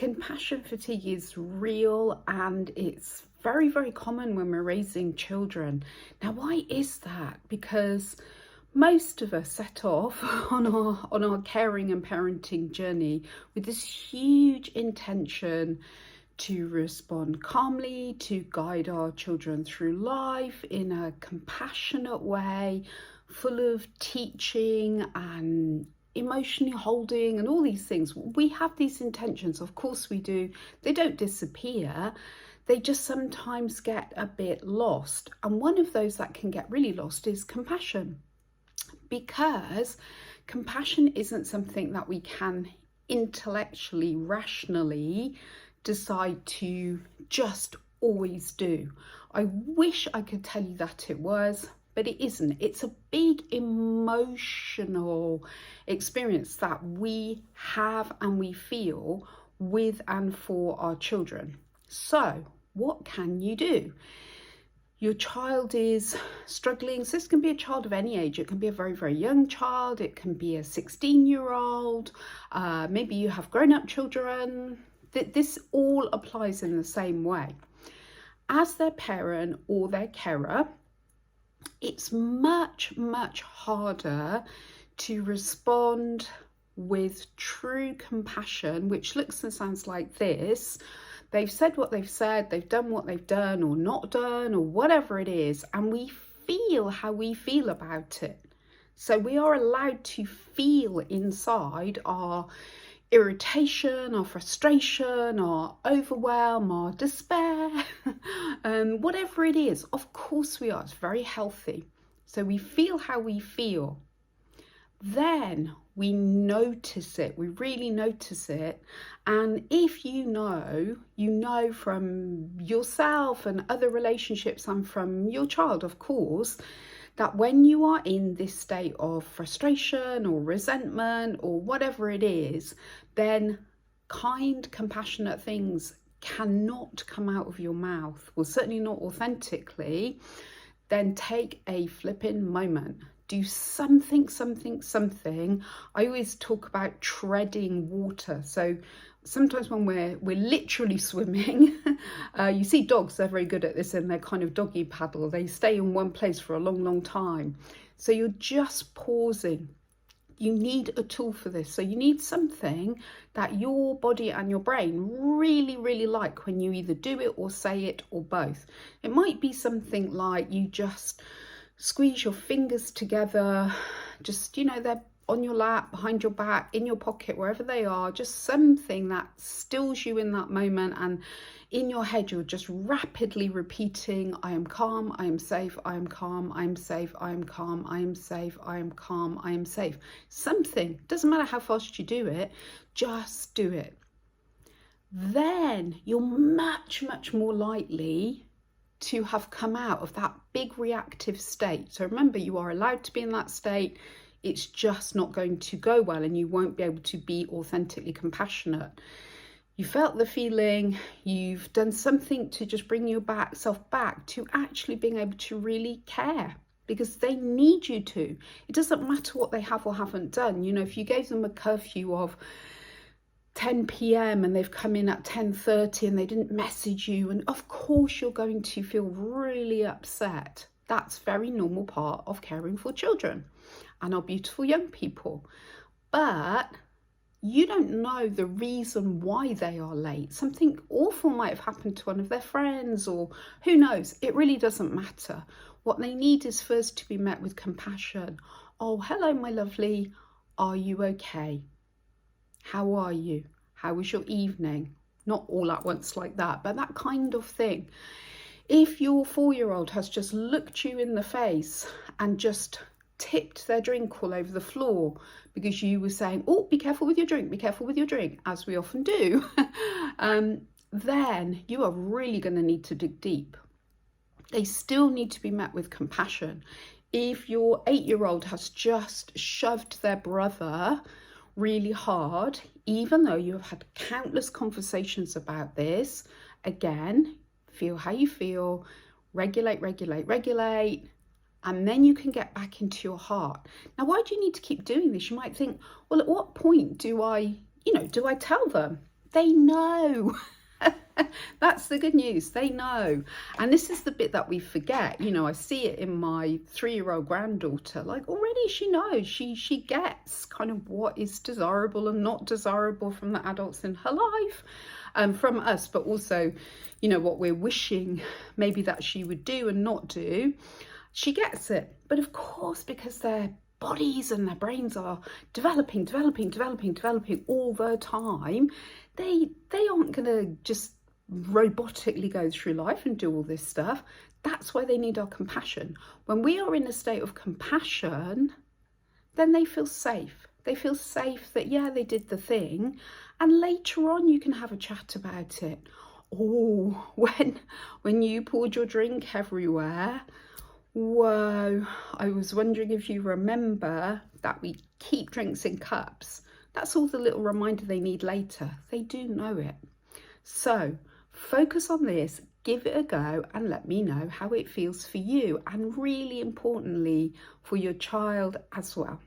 Compassion fatigue is real and it's very, very common when we're raising children. Now, why is that? Because most of us set off on our caring and parenting journey with this huge intention to respond calmly, to guide our children through life in a compassionate way, full of teaching and emotionally holding and all these things. We have these intentions, of course we do. They don't disappear. They just sometimes get a bit lost. And one of those that can get really lost is compassion, because compassion isn't something that we can intellectually, rationally decide to just always do. I wish I could tell you that it was, but it isn't. It's a big emotional experience that we have and we feel with and for our children. So what can you do? Your child is struggling. So this can be a child of any age. It can be a very, very young child. It can be a 16-year-old. Maybe you have grown-up children. This all applies in the same way. As their parent or their carer, it's much, much harder to respond with true compassion, which looks and sounds like this. They've said what they've said, they've done what they've done or not done or whatever it is, and we feel how we feel about it. So we are allowed to feel inside our irritation, our frustration, our overwhelm, our despair, whatever it is. Of course we are. It's very healthy. So we feel how we feel. Then we notice it. We really notice it. And if you know from yourself and other relationships and from your child, of course, that when you are in this state of frustration or resentment or whatever it is, then kind, compassionate things cannot come out of your mouth, well, certainly not authentically. Then take a flipping moment. Do something. I always talk about treading water. So sometimes when we're literally swimming, you see dogs, they're very good at this in their kind of doggy paddle. They stay in one place for a long, long time. So you're just pausing. You need a tool for this. So you need something that your body and your brain really, really like when you either do it or say it or both. It might be something like you just squeeze your fingers together, just, they're on your lap, behind your back, in your pocket, wherever they are, just something that stills you in that moment. And in your head, you're just rapidly repeating, I am calm, I am safe, I am calm, I am safe, I am calm, I am safe, I am calm, I am safe. Something, doesn't matter how fast you do it, just do it. Then you're much, much more likely to have come out of that big reactive state. So remember, you are allowed to be in that state. It's just not going to go well and you won't be able to be authentically compassionate. You felt the feeling, you've done something to just bring yourself back to actually being able to really care, because they need you to. It doesn't matter what they have or haven't done. If you gave them a curfew of 10 p.m. and they've come in at 10:30 and they didn't message you, and of course you're going to feel really upset. That's very normal part of caring for children and our beautiful young people. But you don't know the reason why they are late. Something awful might have happened to one of their friends, or who knows. It really doesn't matter. What they need is first to be met with compassion. Oh, hello, my lovely. Are you okay? How are you? How was your evening? Not all at once like that, but that kind of thing. If your 4-year-old has just looked you in the face and just tipped their drink all over the floor because you were saying, oh, be careful with your drink, as we often do, then you are really going to need to dig deep. They still need to be met with compassion. If your 8-year-old has just shoved their brother really hard, even though you have had countless conversations about this, again, feel how you feel, regulate, and then you can get back into your heart. Now, why do you need to keep doing this? You might think, well, at what point do I tell them They know. That's the good news. They know. And this is the bit that we forget. You know, I see it in my 3-year-old granddaughter. Like, already she knows. She gets kind of what is desirable and not desirable from the adults in her life, from us, but also, you know, what we're wishing maybe that she would do and not do. She gets it. But of course, because their bodies and their brains are developing all the time, they aren't going to just robotically go through life and do all this stuff. That's why they need our compassion. When we are in a state of compassion, then they feel safe. They feel safe that, yeah, they did the thing, and later on you can have a chat about it. Oh, when you poured your drink everywhere, whoa, I was wondering if you remember that we keep drinks in cups. That's all the little reminder they need later. They do know it. So focus on this, give it a go, and let me know how it feels for you, and really importantly, for your child as well.